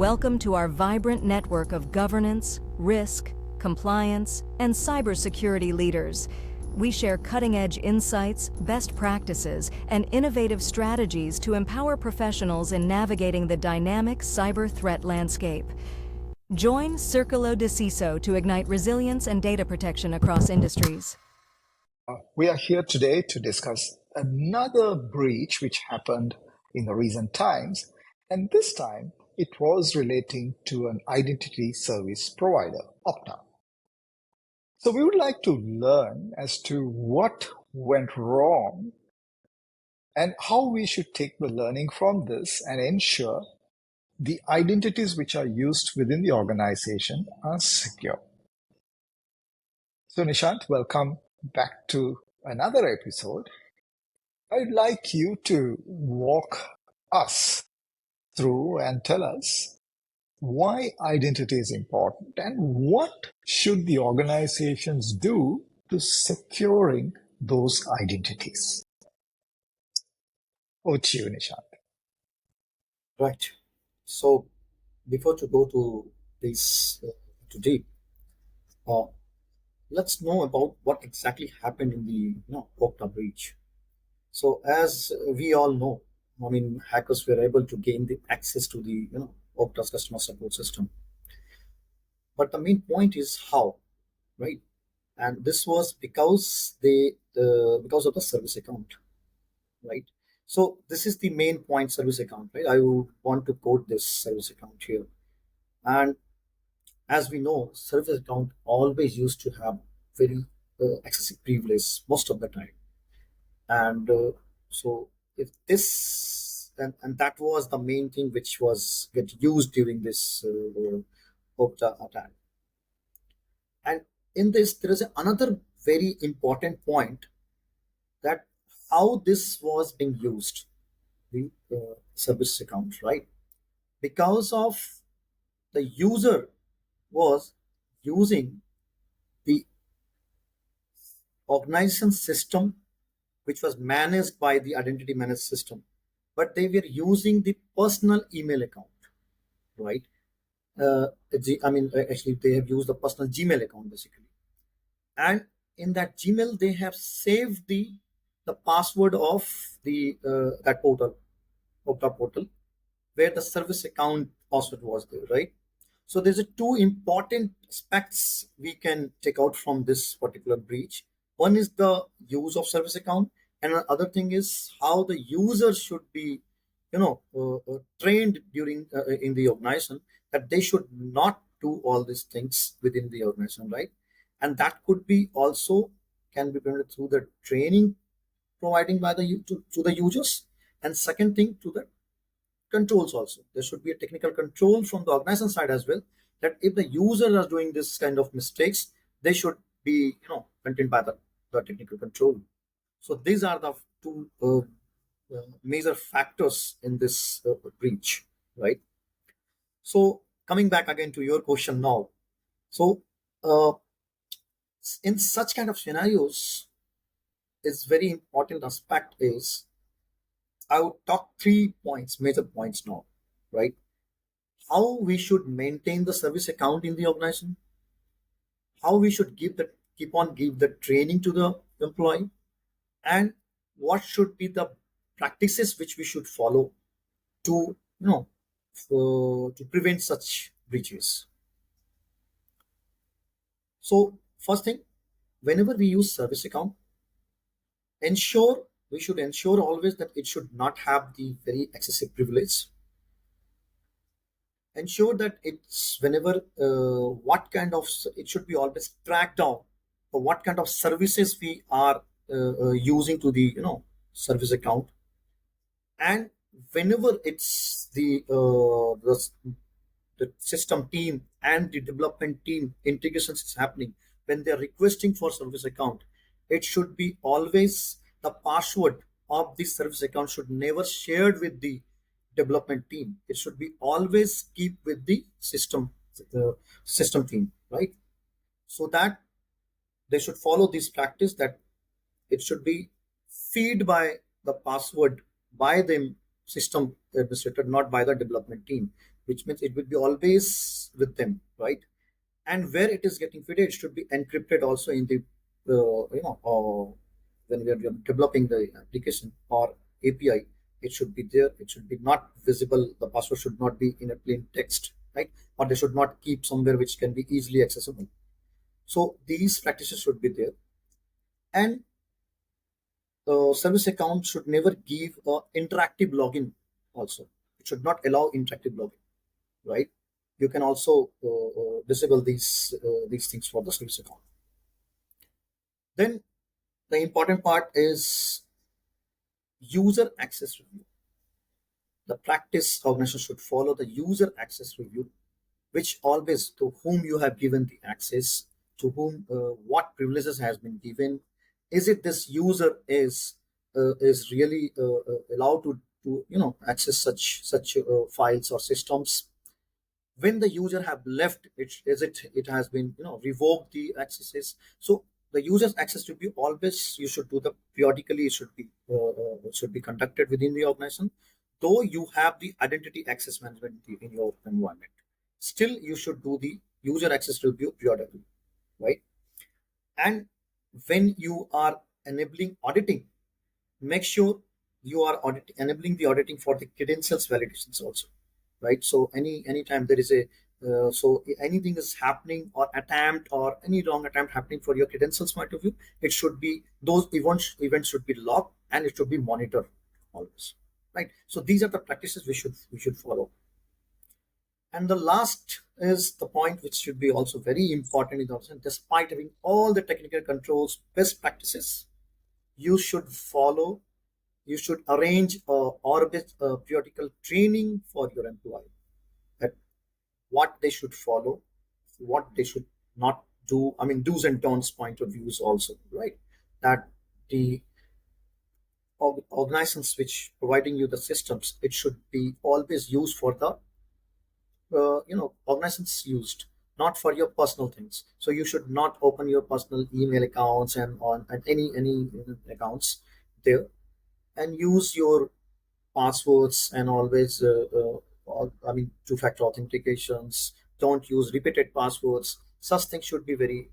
Welcome to our vibrant network of governance, risk, compliance, and cybersecurity leaders. We share cutting-edge insights, best practices, and innovative strategies to empower professionals in navigating the dynamic cyber threat landscape. Join Circolo de CISO to ignite resilience and data protection across industries. We are here today to discuss another breach which happened in the recent times, and this time it was relating to an identity service provider, Okta. So we would like to learn as to what went wrong and how we should take the learning from this and ensure the identities which are used within the organization are secure. So Nishant, welcome back to another episode. I'd like you to walk us through and tell us why identity is important and what should the organizations do to securing those identities. Over to you, Nishant. Right. So before to go to this today, let's know about what exactly happened in the Okta breach. So as we all know, hackers were able to gain the access to the Okta's customer support system. But the main point is how, right? And this was because because of the service account, right? So this is the main point, service account, right? I would want to quote this service account here. And as we know, service account always used to have very excessive privilege most of the time. And so if this, and that was the main thing which was get used during this Okta attack. And in this, there is another very important point, that how this was being used, the service account, right? Because of the user was using the organization system which was managed by the identity managed system, but they were using the personal email account, right? Actually, they have used the personal Gmail account basically, and in that Gmail they have saved the password of the that portal, Okta portal, where the service account password was there, right? So there's a two important aspects we can take out from this particular breach. One is the use of service account, and the other thing is how the user should be, trained during in the organization, that they should not do all these things within the organization, right? And that could be also can be prevented through the training providing by to the users, and second thing, to the controls also. There should be a technical control from the organization side as well, that if the user are doing this kind of mistakes, they should be contained by the technical control. So these are the two major factors in this breach, right? So coming back again to your question now. So in such kind of scenarios, it's very important aspect is, I would talk 3 points, major points now, right? How we should maintain the service account in the organization, how we should give the training to the employee, and what should be the practices which we should follow to to prevent such breaches. So first thing, whenever we use service account, we should ensure always that it should not have the very excessive privilege. Ensure that it's whenever it should be always tracked down for what kind of services we are using to the service account. And whenever it's the system team and the development team integrations is happening, when they're requesting for service account, it should be always the password of the service account should never shared with the development team. It should be always keep with the system team, right? So that they should follow this practice, that it should be feed by the password by them system administrator, not by the development team, which means it would be always with them, right? And where it is getting fitted, it should be encrypted also in the when we are developing the application or API. It should be there. It should be not visible. The password should not be in a plain text, right? Or they should not keep somewhere which can be easily accessible. So these practices should be there. And the service account should never give a interactive login also. It should not allow interactive login, right? You can also disable these things for the service account. Then the important part is user access review. The practice organization should follow the user access review, which always to whom you have given the access, to whom what privileges has been given. Is it this user is really allowed to access such files or systems? When the user have left, it has been revoked the accesses. So the user's access should be always, you should do the periodically, it should be conducted within the organization. Though you have the identity access management in your environment, still you should do the user access review periodically, right? And when you are enabling auditing, make sure you are enabling the auditing for the credentials validations also, right? So anytime there is a so anything is happening or attempt or any wrong attempt happening for your credentials point of view, it should be, those events should be logged and it should be monitored always, right? So these are the practices we should follow. And the last is the point which should be also very important in the organization. Despite having all the technical controls, best practices, you should follow, you should arrange or periodical training for your employee, that what they should follow, what they should not do. I mean, do's and don'ts point of views also, right? That the organizations which providing you the systems, it should be always used for the organizations used, not for your personal things. So you should not open your personal email accounts and on and any accounts there, and use your passwords and always two-factor authentications. Don't use repeated passwords. Such things should be very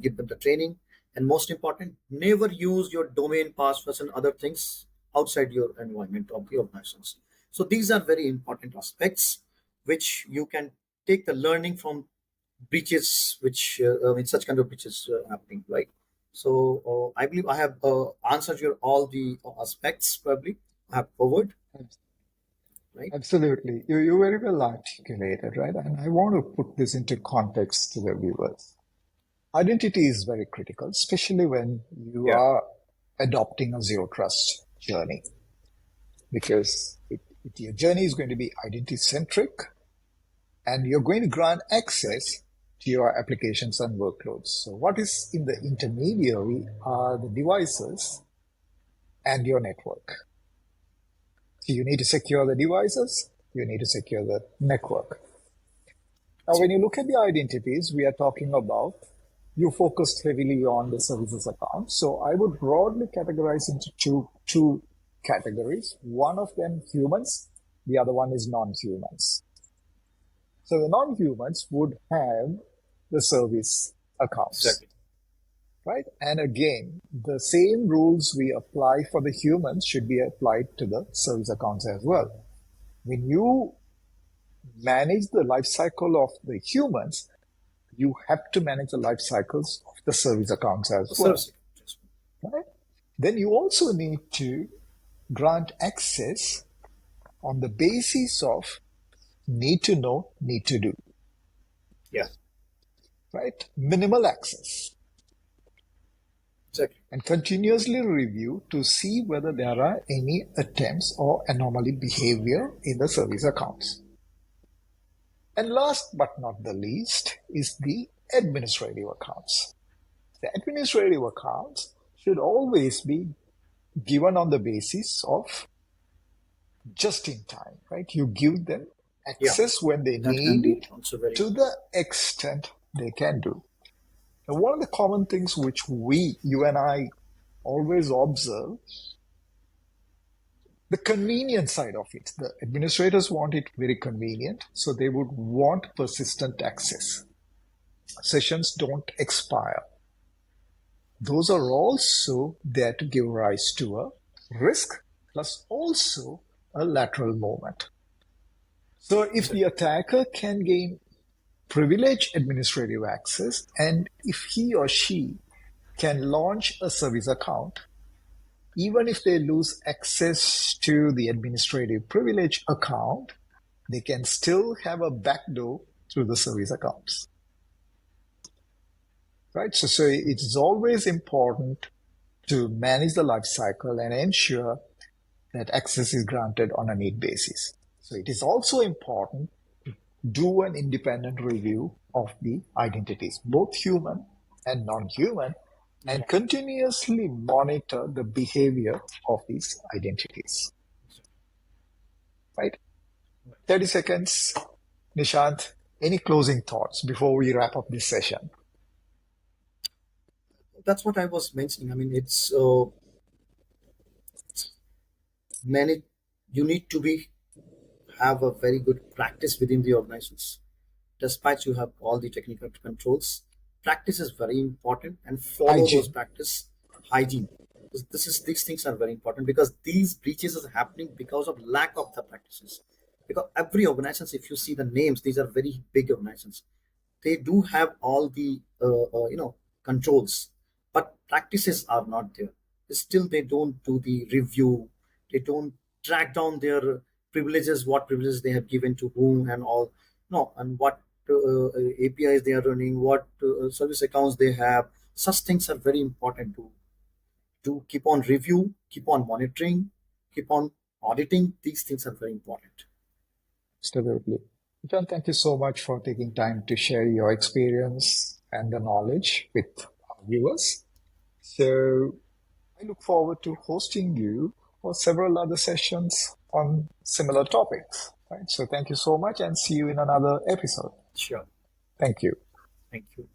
give them the training. And most important, never use your domain passwords and other things outside your environment of the organizations. So these are very important aspects which you can take the learning from breaches, which such kind of breaches happening, right? So I believe I have answered your all the aspects. Probably I have covered, right? Absolutely. You very well articulated, right? And I want to put this into context to the viewers. Identity is very critical, especially when you Yeah. are adopting a zero trust journey, because your journey is going to be identity centric, and you're going to grant access to your applications and workloads. So what is in the intermediary are the devices and your network. So you need to secure the devices, you need to secure the network. Now, when you look at the identities, we are talking about, you focused heavily on the services account. So I would broadly categorize into two categories. One of them humans, the other one is non-humans. So the non-humans would have the service accounts, Exactly. right? And again, the same rules we apply for the humans should be applied to the service accounts as well. When you manage the life cycle of the humans, you have to manage the life cycles of the service accounts as well, Service. right? Then you also need to grant access on the basis of need to know, need to do, Yeah. right? Minimal access. Exactly. And continuously review to see whether there are any attempts or anomaly behavior in the service accounts. And last but not the least is the administrative accounts. The administrative accounts should always be given on the basis of just in time, right? You give them access when they That can need be it also very to the extent they can do. And one of the common things which you and I always observe The convenience side of it, the administrators want it very convenient, so they would want persistent access. Sessions don't expire. Those are also there to give rise to a risk plus also a lateral movement. So if the attacker can gain privileged administrative access, and if he or she can launch a service account, even if they lose access to the administrative privilege account, they can still have a backdoor through the service accounts. Right? So it is always important to manage the life cycle and ensure that access is granted on a need basis. So it is also important to do an independent review of the identities, both human and non-human, and continuously monitor the behavior of these identities. Right? 30 seconds. Nishant, any closing thoughts before we wrap up this session? That's what I was mentioning. I mean, it's many. You need to be have a very good practice within the organizations. Despite you have all the technical controls, practice is very important, and follow those Hygiene. practice. Hygiene. These things are very important because these breaches are happening because of lack of the practices. Because every organizations, if you see the names, these are very big organizations. They do have all the controls, but practices are not there. Still they don't do the review, they don't track down their privileges, what privileges they have given to whom and all, no, and what apis they are running, what service accounts they have. Such things are very important to keep on review, keep on monitoring, keep on auditing. These things are very important. Absolutely. John, thank you so much for taking time to share your experience and the knowledge with our viewers. So I look forward to hosting you for several other sessions on similar topics. Right? So thank you so much and see you in another episode. Sure. Thank you. Thank you.